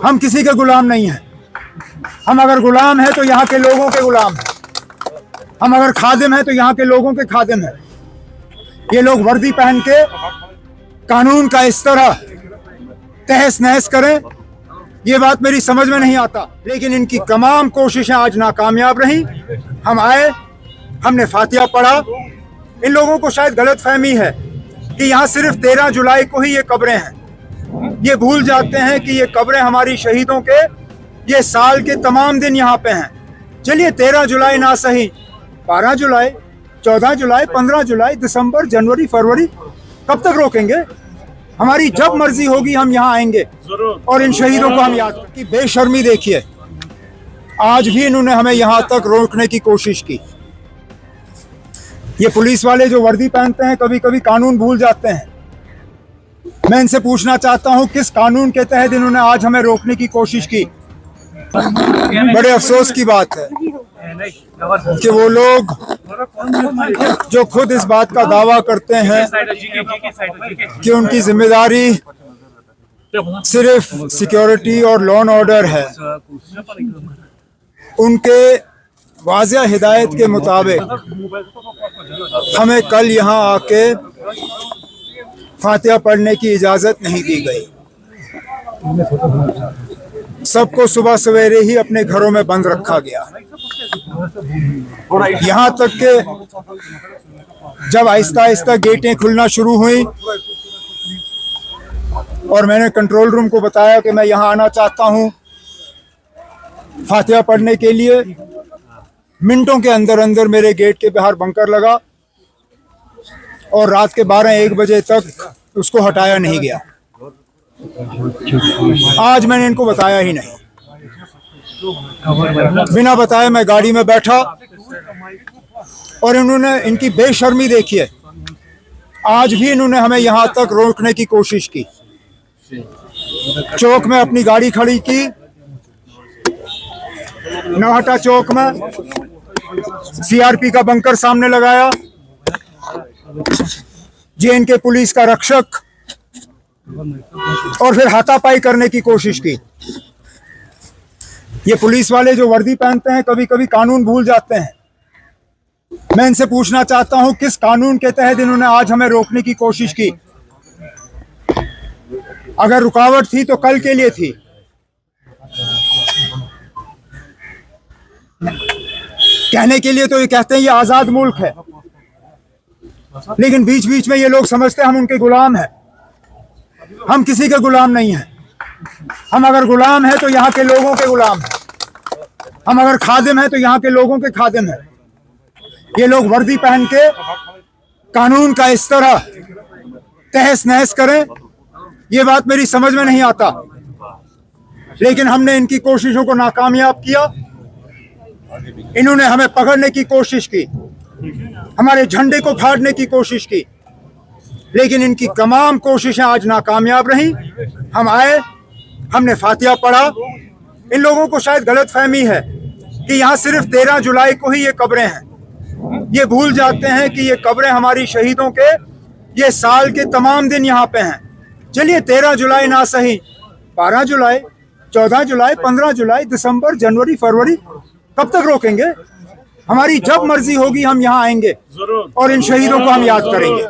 हम किसी के गुलाम नहीं हैं। हम अगर गुलाम हैं तो यहाँ के लोगों के गुलाम हैं। हम अगर खादिम हैं तो यहाँ के लोगों के खादिम हैं। ये लोग वर्दी पहन के कानून का इस तरह तहस नहस करें, ये बात मेरी समझ में नहीं आता। लेकिन इनकी तमाम कोशिशें आज नाकामयाब रहीं। हम आए, हमने फातिहा पढ़ा। इन लोगों को शायद गलत फहमी है कि यहाँ सिर्फ 13 जुलाई को ही ये कब्रें हैं। ये भूल जाते हैं कि ये कब्रें हमारी शहीदों के ये साल के तमाम दिन यहाँ पे हैं। चलिए 13 जुलाई ना सही, 12 जुलाई, 14 जुलाई, 15 जुलाई, दिसंबर, जनवरी, फरवरी, कब तक रोकेंगे? हमारी जब मर्जी होगी हम यहाँ आएंगे और इन शहीदों को हम याद की बेशर्मी देखिए। आज भी इन्होंने हमें यहाँ तक रोकने की कोशिश की। ये पुलिस वाले जो वर्दी पहनते हैं कभी कभी कानून भूल जाते हैं। मैं इनसे पूछना चाहता हूँ किस कानून के तहत इन्होंने आज हमें रोकने की कोशिश की। बड़े अफसोस की बात है कि वो लोग जो खुद इस बात का दावा करते हैं कि उनकी जिम्मेदारी सिर्फ सिक्योरिटी और लॉ एंड ऑर्डर है, उनके वाज़िया हिदायत के मुताबिक हमें कल यहाँ आके फातिहा पढ़ने की इजाज़त नहीं दी गई। सबको सुबह सवेरे ही अपने घरों में बंद रखा गया। यहाँ तक कि जब आहिस्ता आहिस्ता गेटें खुलना शुरू हुई और मैंने कंट्रोल रूम को बताया कि मैं यहाँ आना चाहता हूँ फातिहा पढ़ने के लिए, मिनटों के अंदर अंदर मेरे गेट के बाहर बंकर लगा और रात के 12-1 बजे तक उसको हटाया नहीं गया। आज मैंने इनको बताया ही नहीं। बिना बताए मैं गाड़ी में बैठा और इन्होंने इनकी बेशर्मी देखिए। आज भी इन्होंने हमें यहाँ तक रोकने की कोशिश की। चौक में अपनी गाड़ी खड़ी की, नौहटा चौक में सीआरपी का बंकर सामने लगाया, जेएनके पुलिस का रक्षक, और फिर हाथापाई करने की कोशिश की। ये पुलिस वाले जो वर्दी पहनते हैं कभी कभी कानून भूल जाते हैं। मैं इनसे पूछना चाहता हूं किस कानून के तहत इन्होंने आज हमें रोकने की कोशिश की। अगर रुकावट थी तो कल के लिए थी। कहने के लिए तो ये कहते हैं ये आजाद मुल्क है, लेकिन बीच बीच में ये लोग समझते हैं हम उनके गुलाम हैं। हम किसी के गुलाम नहीं हैं। हम अगर गुलाम हैं तो यहाँ के लोगों के गुलाम हैं। हम अगर खादिम हैं तो यहाँ के लोगों के खादिम हैं। ये लोग वर्दी पहन के कानून का इस तरह तहस नहस करें, ये बात मेरी समझ में नहीं आता। लेकिन हमने इनकी कोशिशों को नाकामयाब किया। इन्होंने हमें पकड़ने की कोशिश की, हमारे झंडे को फाड़ने की कोशिश की, लेकिन इनकी तमाम कोशिशें आज नाकामयाब रहीं। हम आए, हमने फातिहा पढ़ा। इन लोगों को शायद गलत फहमी है कि यहाँ सिर्फ 13 जुलाई को ही ये कब्रें हैं। ये भूल जाते हैं कि ये कब्रें हमारी शहीदों के ये साल के तमाम दिन यहाँ पे हैं। चलिए 13 जुलाई ना सही, 12 जुलाई, 14 जुलाई, 15 जुलाई, दिसंबर, जनवरी, फरवरी, कब तक रोकेंगे? हमारी जब मर्जी होगी हम यहाँ आएंगे और इन शहीदों को हम याद करेंगे।